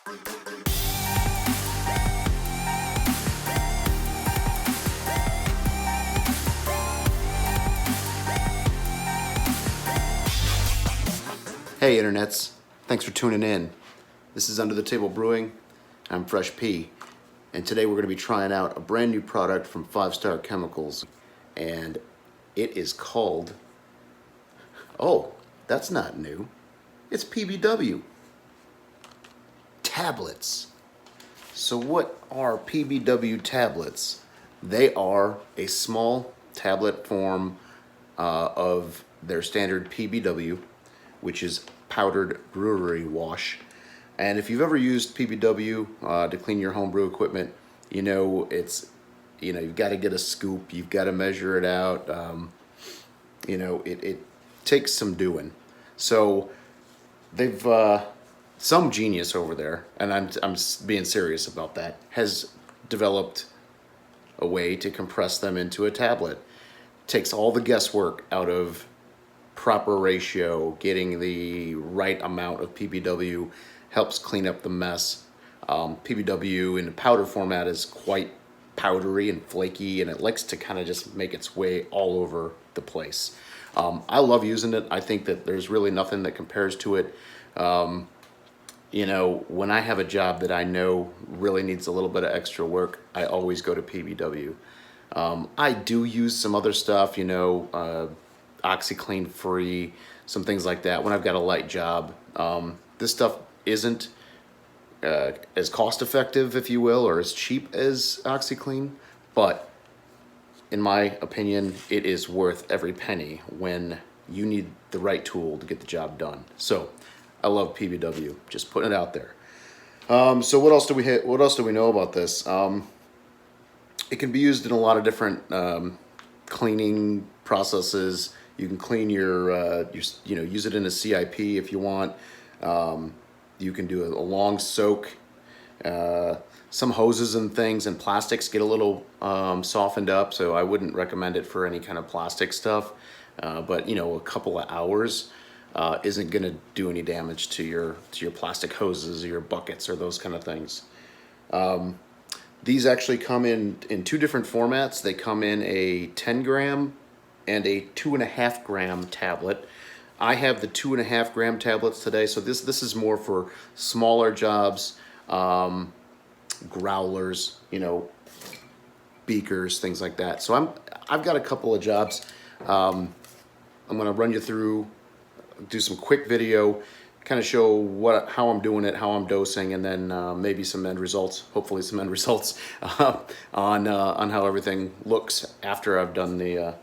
Hey internets, thanks for tuning in. This is Under the Table Brewing. I'm Fresh P, and today we're going to be trying out a brand new product from 5 Star Chemicals, and it is called, oh, that's not new, it's PBW tablets. So what are PBW tablets? They are a small tablet form of their standard PBW, which is powdered brewery wash. And if you've ever used PBW to clean your homebrew equipment, you know you've got to get a scoop, you've got to measure it out. It takes some doing. So they've some genius over there, and I'm being serious about that, has developed a way to compress them into a tablet. Takes all the guesswork out of proper ratio, getting the right amount of PBW, helps clean up the mess. PBW in the powder format is quite powdery and flaky, and it likes to kind of just make its way all over the place. I love using it. I think that there's really nothing that compares to it. When I have a job that I know really needs a little bit of extra work, I always go to PBW. I do use some other stuff, OxyClean free, some things like that when I've got a light job. This stuff isn't as cost effective, if you will, or as cheap as OxyClean, but in my opinion, it is worth every penny when you need the right tool to get the job done. So I love PBW, just putting it out there. So what else do we hit? What else do we know about this? It can be used in a lot of different cleaning processes. You can clean your use it in a CIP if you want. You can do a long soak. Some hoses and things and plastics get a little softened up, so I wouldn't recommend it for any kind of plastic stuff. But a couple of hours isn't going to do any damage to your plastic hoses or your buckets or those kind of things. These actually come in 2 different formats. They come in a 10 gram and a 2.5 gram tablet. I have the 2.5 gram tablets today, so this is more for smaller jobs, growlers, beakers, things like that. So I've got a couple of jobs. I'm gonna run you through, do some quick video, kind of show how I'm doing it, how I'm dosing, and then maybe some end results, hopefully some end results on how everything looks after I've done the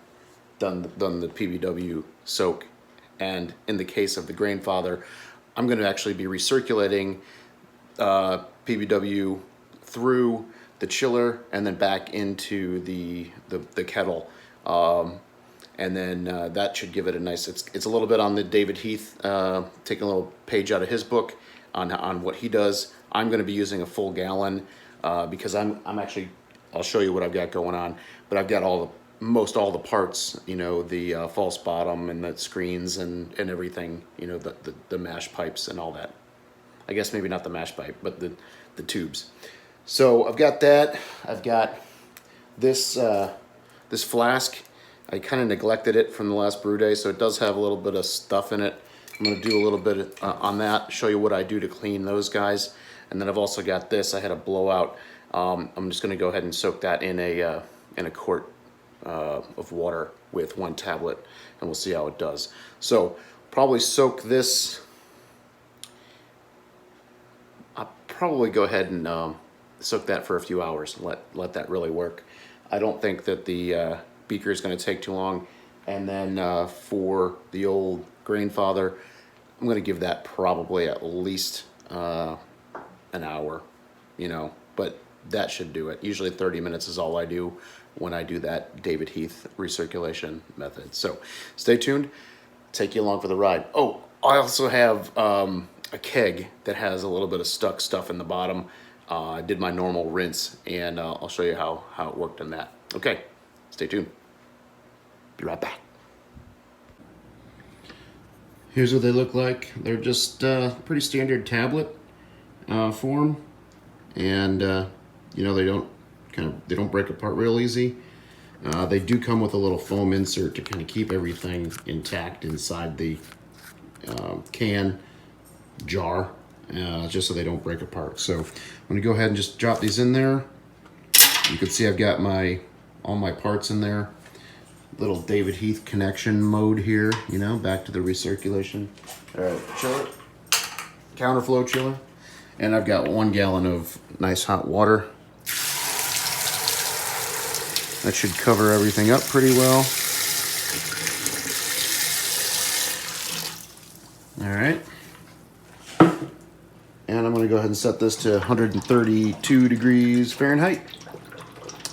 PBW soak. And in the case of the Grainfather, I'm going to actually be recirculating PBW through the chiller and then back into the kettle. And then that should give it a nice, it's a little bit on the David Heath, taking a little page out of his book on what he does. I'm going to be using a full gallon because I'm actually, I'll show you what I've got going on, but I've got most all the parts, the false bottom and the screens and everything, the mash pipes and all that. I guess maybe not the mash pipe, but the tubes. So I've got that. I've got this flask. I kind of neglected it from the last brew day, so it does have a little bit of stuff in it. I'm going to do a little bit on that, show you what I do to clean those guys. And then I've also got this. I had a blowout. I'm just going to go ahead and soak that in a quart of water with 1 tablet, and we'll see how it does. So probably soak this. I'll probably go ahead and soak that for a few hours and let that really work. I don't think that the beaker is going to take too long. And then for the old Grainfather, I'm going to give that probably at least an hour, but that should do it. Usually 30 minutes is all I do when I do that David Heath recirculation method. So stay tuned, take you along for the ride. Oh, I also have a keg that has a little bit of stuck stuff in the bottom. I did my normal rinse, and I'll show you how it worked in that. Okay, stay tuned. Be right back. Here's what they look like. They're just pretty standard tablet. form, and you know, they don't break apart real easy. They do come with a little foam insert to kind of keep everything intact inside the can jar, just so they don't break apart. So I'm gonna go ahead and just drop these in there. You can see I've got all my parts in there. Little David Heath connection mode here, you know, back to the recirculation. All right, chiller, counterflow chiller. And I've got 1 gallon of nice hot water. That should cover everything up pretty well. All right. And I'm gonna go ahead and set this to 132 degrees Fahrenheit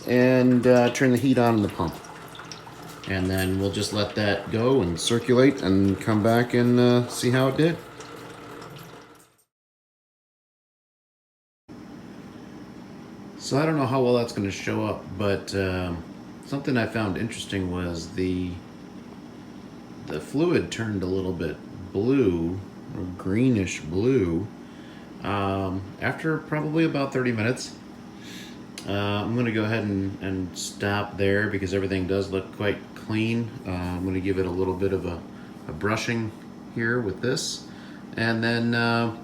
and turn the heat on in the pump. And then we'll just let that go and circulate and come back and see how it did. So I don't know how well that's going to show up, but something I found interesting was the fluid turned a little bit blue, or greenish blue, after probably about 30 minutes. I'm going to go ahead and stop there because everything does look quite clean. I'm going to give it a little bit of a brushing here with this, and then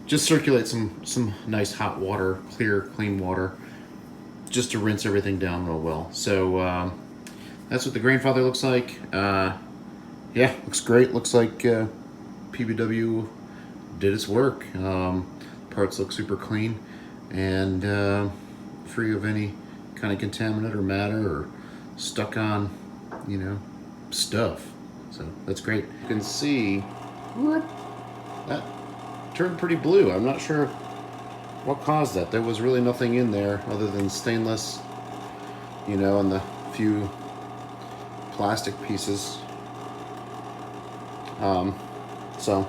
just circulate some nice hot water, clear, clean water, just to rinse everything down real well. So that's what the Grainfather looks like. Yeah, looks great. Looks like PBW did its work. Parts look super clean and free of any kind of contaminant or matter or stuck on, you know, stuff. So that's great. You can see that turned pretty blue. I'm not sure what caused that. There was really nothing in there other than stainless, you know, and the few plastic pieces. So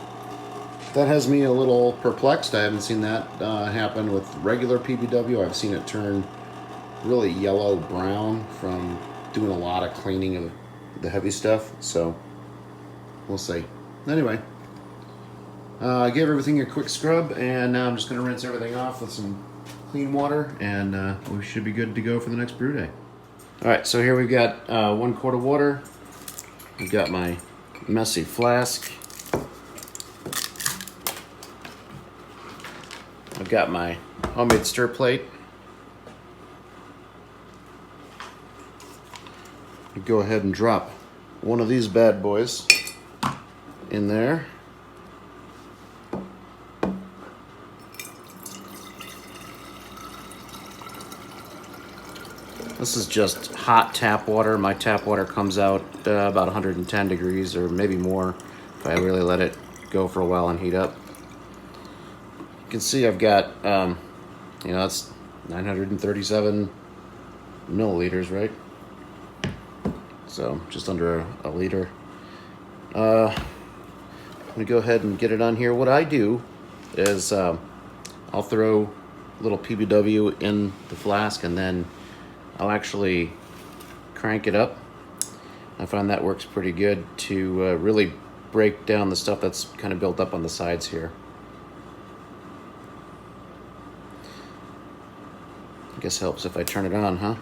that has me a little perplexed. I haven't seen that happen with regular PBW. I've seen it turn really yellow brown from doing a lot of cleaning of the heavy stuff. So we'll see. Anyway, I gave everything a quick scrub, and now I'm just going to rinse everything off with some clean water, and we should be good to go for the next brew day. All right, so here we've got 1 quart of water. I've got my messy flask. I've got my homemade stir plate. I go ahead and drop one of these bad boys in there. This is just hot tap water. My tap water comes out about 110 degrees or maybe more if I really let it go for a while and heat up. You can see I've got, you know, that's 937 milliliters, right? So just under a liter. I'm gonna go ahead and get it on here. What I do is I'll throw a little PBW in the flask, and then I'll actually crank it up. I find that works pretty good to really break down the stuff that's kind of built up on the sides here. I guess helps if I turn it on, huh?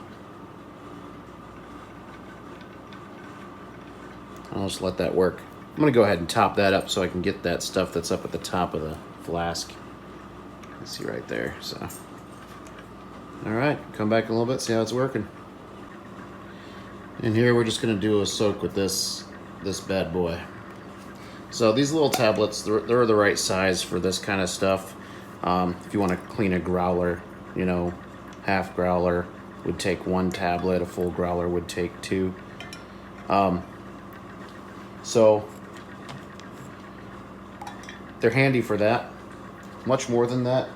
I'll just let that work. I'm gonna go ahead and top that up so I can get that stuff that's up at the top of the flask. You see right there, so. All right, come back a little bit, see how it's working. And here we're just gonna do a soak with this bad boy. So these little tablets, they're the right size for this kind of stuff. If you wanna clean a growler, you know, half growler would take 1 tablet, a full growler would take 2. So they're handy for that. Much more than that,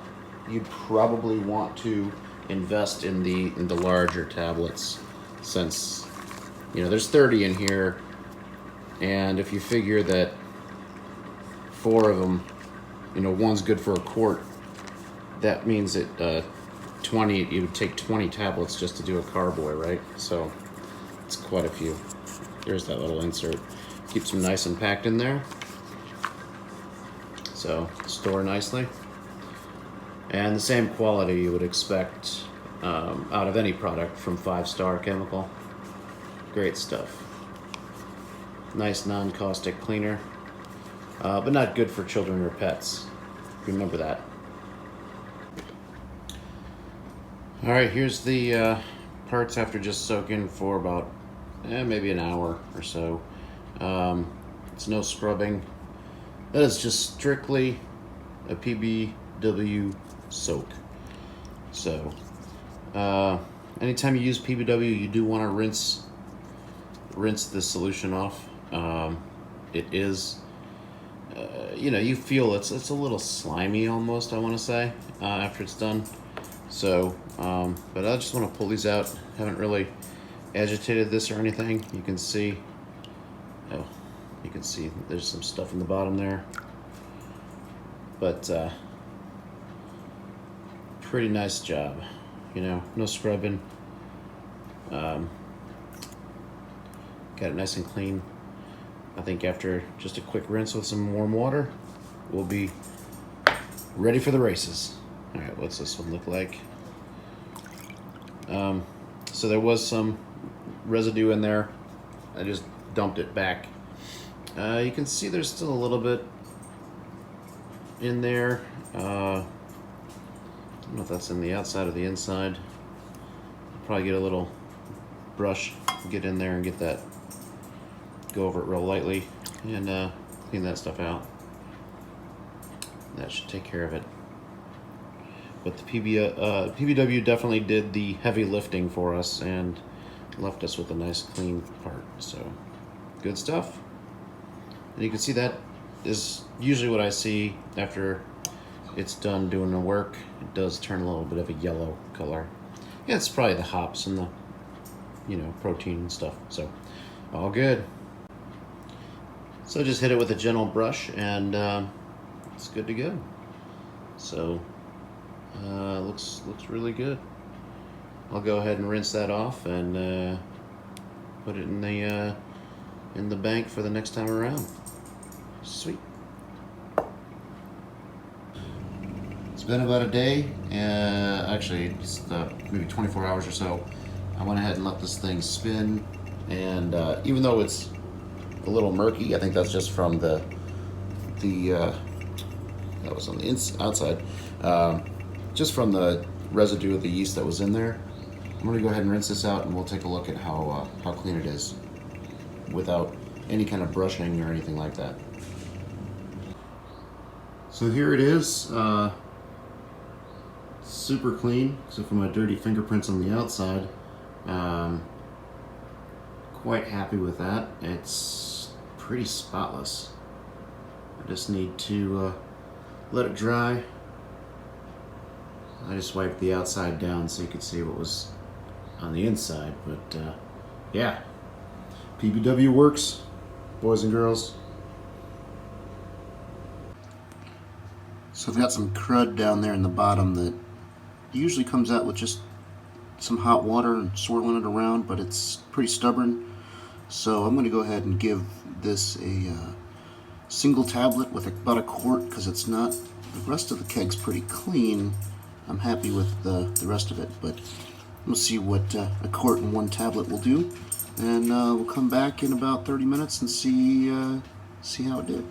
you'd probably want to invest in the larger tablets, since, you know, there's 30 in here, and if you figure that 4 of them, you know, one's good for a quart, that means that 20, it would take 20 tablets just to do a carboy, right? So it's quite a few. There's that little insert. Keeps them nice and packed in there, so store nicely. and the same quality you would expect out of any product from 5-Star Chemical. Great stuff. Nice non-caustic cleaner, but not good for children or pets. Remember that. All right, here's the parts after just soaking for about maybe an hour or so. It's no scrubbing. That is just strictly a PBW soak. So, anytime you use PBW, you do want to rinse the solution off. It is, you feel it's a little slimy almost, I want to say, after it's done. So, but I just want to pull these out. Haven't really agitated this or anything. You can see there's some stuff in the bottom there. But, pretty nice job. No scrubbing. Got it nice and clean. I think after just a quick rinse with some warm water, we'll be ready for the races. All right, what's this one look like? So there was some residue in there. I just dumped it back. You can see there's still a little bit in there. I don't know if that's in the outside or the inside. Probably get a little brush, get in there and get that, go over it real lightly and clean that stuff out. That should take care of it. But the PBW definitely did the heavy lifting for us and left us with a nice clean part. So good stuff. And you can see that is usually what I see after it's done doing the work. It does turn a little bit of a yellow color. Yeah, it's probably the hops and the protein and stuff. So all good. So just hit it with a gentle brush and it's good to go. So looks really good. I'll go ahead and rinse that off and put it in the bank for the next time around. Sweet. It's been about a day, actually it's maybe 24 hours or so. I went ahead and let this thing spin, and even though it's a little murky, I think that's just from the that was on the outside, just from the residue of the yeast that was in there. I'm going to go ahead and rinse this out, and we'll take a look at how clean it is without any kind of brushing or anything like that. So here it is, super clean, except for my dirty fingerprints on the outside. Quite happy with that. It's pretty spotless. I just need to let it dry. I just wiped the outside down so you could see what was on the inside, but yeah, PBW works, boys and girls. So I've got some crud down there in the bottom that usually comes out with just some hot water and swirling it around, but it's pretty stubborn. So I'm going to go ahead and give this a single tablet with about a quart, because it's not, the rest of the keg's pretty clean. I'm happy with the rest of it, but we'll see what a quart and one tablet will do, and we'll come back in about 30 minutes and see how it did.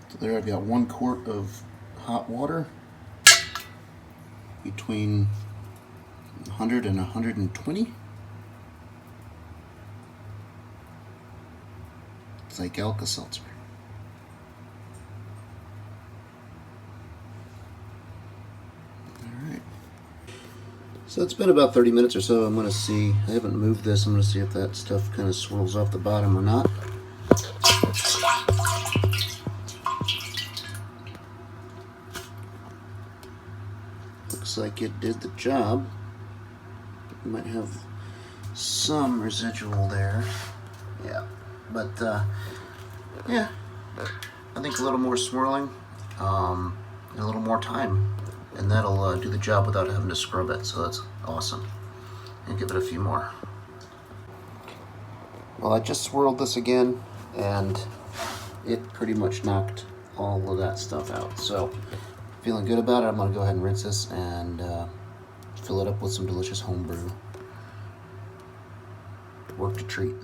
So there I've got 1 quart of hot water between 100 and 120. It's like Alka-Seltzer. Alright. So it's been about 30 minutes or so. I'm going to see, I haven't moved this, I'm going to see if that stuff kind of swirls off the bottom or not. Looks like it did the job. You might have some residual there. Yeah, but yeah, I think a little more swirling and a little more time, and that'll do the job without having to scrub it, so that's awesome. And give it a few more. Well, I just swirled this again, and it pretty much knocked all of that stuff out. So Feeling good about it. I'm gonna go ahead and rinse this and fill it up with some delicious home brew. Work to treat.